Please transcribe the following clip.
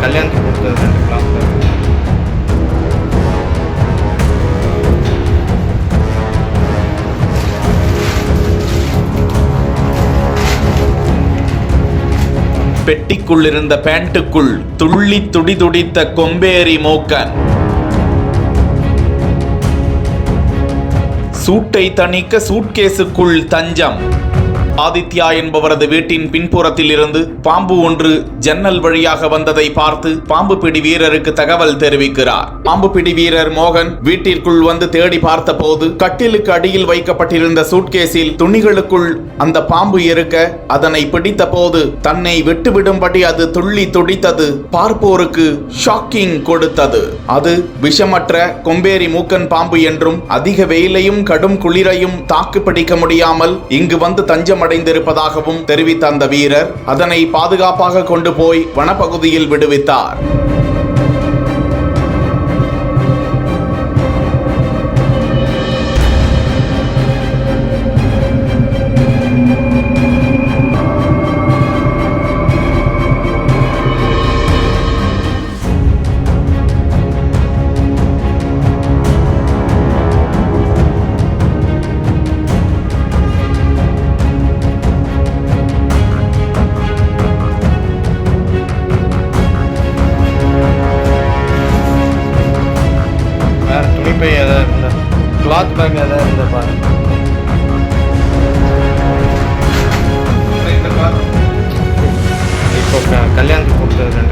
கல்யாணத்துக்கு கொடுத்தது 2 cloth back. பெட்டிக்குள் இருந்த பேண்ட்டுக்குள் துள்ளி துடிதுடித்த கொம்பேரி மூக்கன். சூட்டை தணிக்க சூட்கேஸுக்குள் தஞ்சம். ஆதித்யா என்பவரது வீட்டின் பின்புறத்தில் இருந்து பாம்பு ஒன்று ஜன்னல் வழியாக வந்ததை பார்த்து பாம்பு பிடி வீரருக்கு தகவல் தெரிவிக்கிறார். பாம்பு பிடி வீரர் மோகன் வீட்டிற்குள் வந்து தேடி பார்த்த போது கட்டிலுக்கு அடியில் வைக்கப்பட்டிருந்த சூட்கேஸில் துணிகளுக்குள் அந்த பாம்பு இருக்க அதனை பிடித்த போது தன்னை விட்டுவிடும்படி அது துள்ளி துடித்தது பார்ப்போருக்கு ஷாக்கிங் கொடுத்தது. அது விஷமற்ற கொம்பேரி மூக்கன் பாம்பு என்றும் அதிக வெயிலையும் கடும் குளிரையும் தாக்கு பிடிக்க முடியாமல் இங்கு வந்து தஞ்சம் அடைந்திருப்பதாகவும் தெரிவித்த அந்த வீரர் அதனை பாதுகாப்பாக கொண்டு போய் வனப்பகுதியில் விடுவித்தார். துணிப்பை எதாவது இருந்தால் கிளாத் பேக் எதாவது இருந்தால் பாருங்க. இப்போ கல்யாணத்துக்கு கொடுத்தது 2